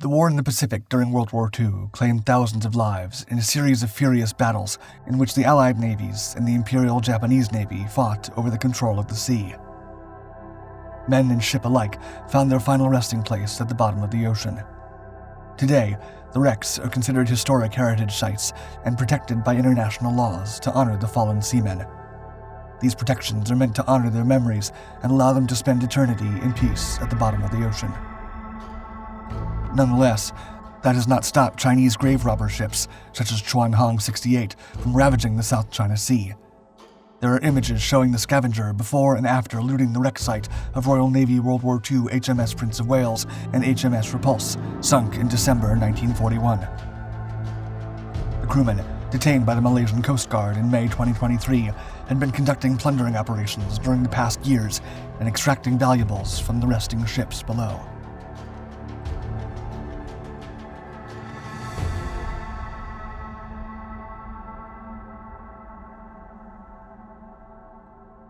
The war in the Pacific during World War II claimed thousands of lives in a series of furious battles in which the Allied Navies and the Imperial Japanese Navy fought over the control of the sea. Men and ship alike found their final resting place at the bottom of the ocean. Today, the wrecks are considered historic heritage sites and protected by international laws to honor the fallen seamen. These protections are meant to honor their memories and allow them to spend eternity in peace at the bottom of the ocean. Nonetheless, that has not stopped Chinese grave robber ships, such as Chuan Hong 68, from ravaging the South China Sea. There are images showing the scavenger before and after looting the wreck site of Royal Navy World War II HMS Prince of Wales and HMS Repulse, sunk in December 1941. The crewmen, detained by the Malaysian Coast Guard in May 2023, had been conducting plundering operations during the past years and extracting valuables from the resting ships below.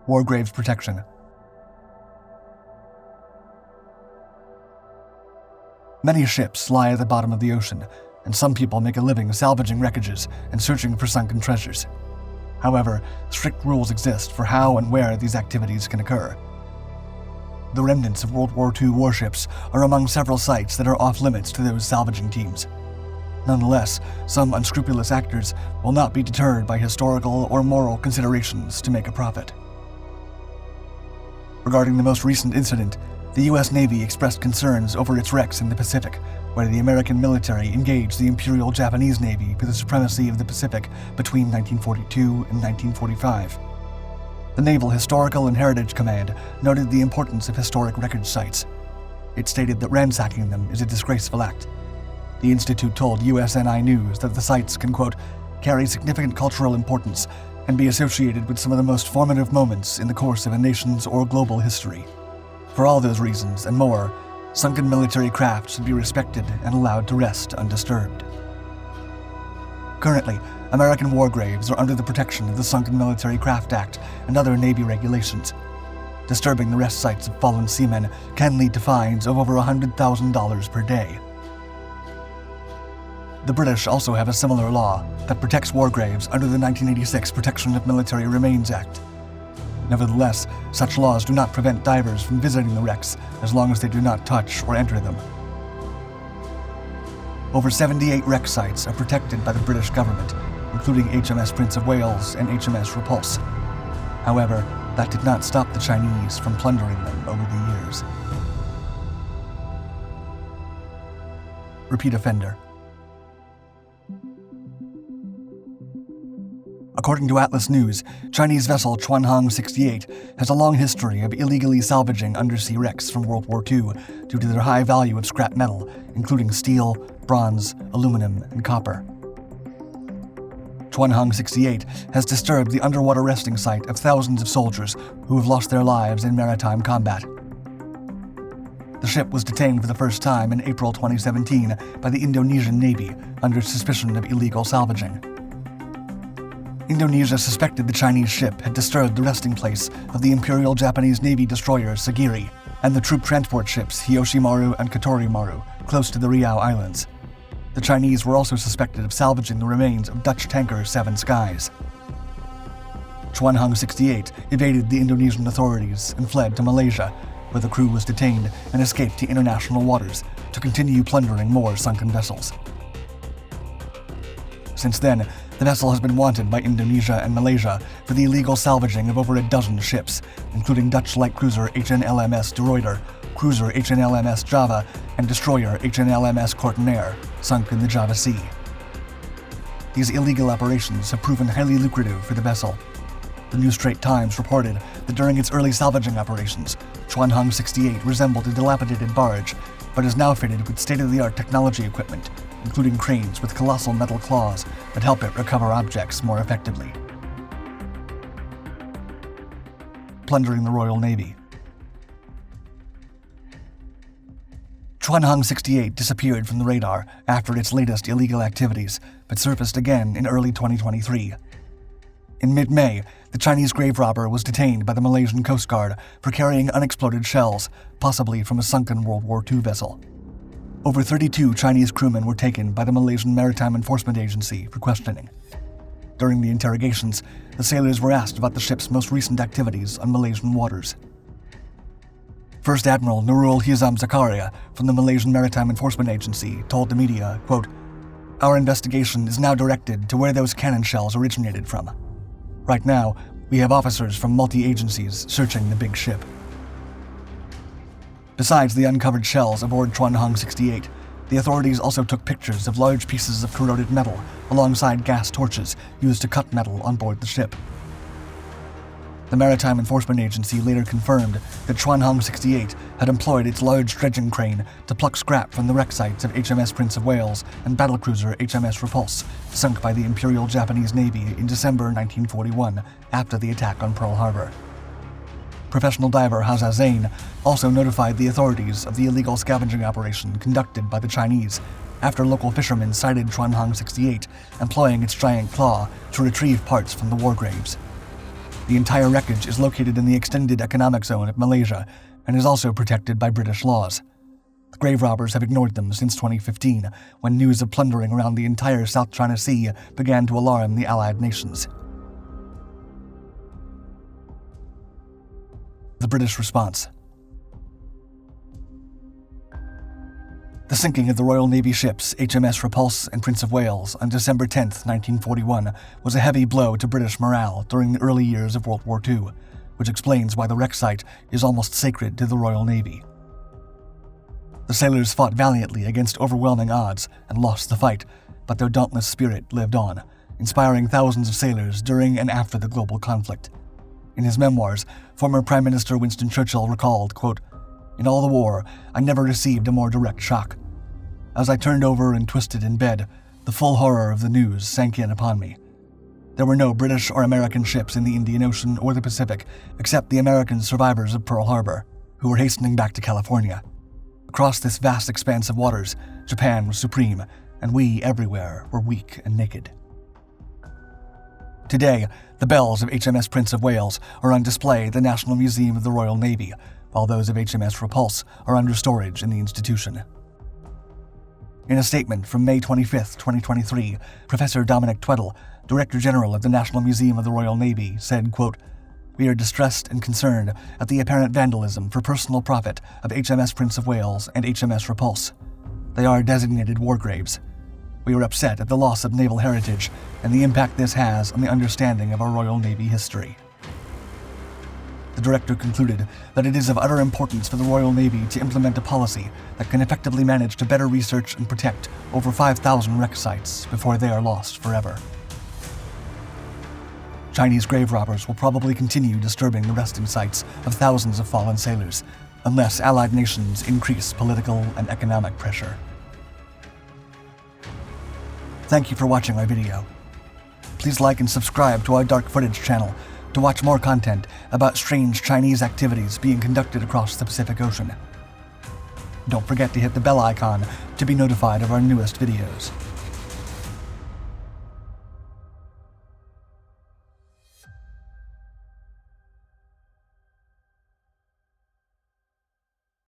War Graves Protection. Many ships lie at the bottom of the ocean, and some people make a living salvaging wreckages and searching for sunken treasures. However, strict rules exist for how and where these activities can occur. The remnants of World War II warships are among several sites that are off-limits to those salvaging teams. Nonetheless, some unscrupulous actors will not be deterred by historical or moral considerations to make a profit. Regarding the most recent incident, the U.S. Navy expressed concerns over its wrecks in the Pacific, where the American military engaged the Imperial Japanese Navy for the supremacy of the Pacific between 1942 and 1945. The Naval Historical and Heritage Command noted the importance of historic wreckage sites. It stated that ransacking them is a disgraceful act. The Institute told USNI News that the sites can, quote, carry significant cultural importance and be associated with some of the most formative moments in the course of a nation's or global history. For all those reasons and more, sunken military craft should be respected and allowed to rest undisturbed. Currently, American war graves are under the protection of the Sunken Military Craft Act and other Navy regulations. Disturbing the rest sites of fallen seamen can lead to fines of over $100,000 per day. The British also have a similar law that protects war graves under the 1986 Protection of Military Remains Act. Nevertheless, such laws do not prevent divers from visiting the wrecks as long as they do not touch or enter them. Over 78 wreck sites are protected by the British government, including HMS Prince of Wales and HMS Repulse. However, that did not stop the Chinese from plundering them over the years. Repeat offender. According to Atlas News, Chinese vessel Chuan Hong 68 has a long history of illegally salvaging undersea wrecks from World War II due to their high value of scrap metal, including steel, bronze, aluminum, and copper. Chuan Hong 68 has disturbed the underwater resting site of thousands of soldiers who have lost their lives in maritime combat. The ship was detained for the first time in April 2017 by the Indonesian Navy under suspicion of illegal salvaging. Indonesia suspected the Chinese ship had disturbed the resting place of the Imperial Japanese Navy destroyer Sagiri and the troop transport ships Hioshimaru and Katorimaru close to the Riau Islands. The Chinese were also suspected of salvaging the remains of Dutch tanker Seven Skies. Chuan Hong 68 evaded the Indonesian authorities and fled to Malaysia, where the crew was detained and escaped to international waters to continue plundering more sunken vessels. Since then, the vessel has been wanted by Indonesia and Malaysia for the illegal salvaging of over a dozen ships, including Dutch light cruiser HNLMS De Ruyter, cruiser HNLMS Java, and destroyer HNLMS Kortenair, sunk in the Java Sea. These illegal operations have proven highly lucrative for the vessel. The New Straits Times reported that during its early salvaging operations, Chuan Hong 68 resembled a dilapidated barge, but is now fitted with state-of-the-art technology equipment, including cranes with colossal metal claws that help it recover objects more effectively. Plundering the Royal Navy. Chuan Hong 68 disappeared from the radar after its latest illegal activities, but surfaced again in early 2023. In mid-May, the Chinese grave robber was detained by the Malaysian Coast Guard for carrying unexploded shells, possibly from a sunken World War II vessel. Over 32 Chinese crewmen were taken by the Malaysian Maritime Enforcement Agency for questioning. During the interrogations, the sailors were asked about the ship's most recent activities on Malaysian waters. First Admiral Nurul Hizam Zakaria from the Malaysian Maritime Enforcement Agency told the media, quote, "Our investigation is now directed to where those cannon shells originated from. Right now, we have officers from multi-agencies searching the big ship." Besides the uncovered shells aboard Chuan Hong 68, the authorities also took pictures of large pieces of corroded metal alongside gas torches used to cut metal on board the ship. The Maritime Enforcement Agency later confirmed that Chuan Hong 68 had employed its large dredging crane to pluck scrap from the wreck sites of HMS Prince of Wales and battlecruiser HMS Repulse, sunk by the Imperial Japanese Navy in December 1941 after the attack on Pearl Harbor. Professional diver Haza Zain also notified the authorities of the illegal scavenging operation conducted by the Chinese after local fishermen sighted Chuan Hong 68 employing its giant claw to retrieve parts from the war graves. The entire wreckage is located in the extended economic zone of Malaysia and is also protected by British laws. The grave robbers have ignored them since 2015, when news of plundering around the entire South China Sea began to alarm the Allied nations. The British response. The sinking of the Royal Navy ships HMS Repulse and Prince of Wales on December 10, 1941, was a heavy blow to British morale during the early years of World War II, which explains why the wreck site is almost sacred to the Royal Navy. The sailors fought valiantly against overwhelming odds and lost the fight, but their dauntless spirit lived on, inspiring thousands of sailors during and after the global conflict. In his memoirs, former Prime Minister Winston Churchill recalled, quote, "In all the war, I never received a more direct shock. As I turned over and twisted in bed, the full horror of the news sank in upon me. There were no British or American ships in the Indian Ocean or the Pacific, except the American survivors of Pearl Harbor, who were hastening back to California. Across this vast expanse of waters, Japan was supreme, and we everywhere were weak and naked." Today, the bells of HMS Prince of Wales are on display at the National Museum of the Royal Navy, while those of HMS Repulse are under storage in the institution. In a statement from May 25, 2023, Professor Dominic Tweddle, Director General of the National Museum of the Royal Navy, said, quote, "We are distressed and concerned at the apparent vandalism for personal profit of HMS Prince of Wales and HMS Repulse. They are designated war graves. We are upset at the loss of naval heritage and the impact this has on the understanding of our Royal Navy history." The director concluded that it is of utter importance for the Royal Navy to implement a policy that can effectively manage to better research and protect over 5,000 wreck sites before they are lost forever. Chinese grave robbers will probably continue disturbing the resting sites of thousands of fallen sailors, unless Allied nations increase political and economic pressure. Thank you for watching our video. Please like and subscribe to our Dark Footage channel to watch more content about strange Chinese activities being conducted across the Pacific Ocean. Don't forget to hit the bell icon to be notified of our newest videos.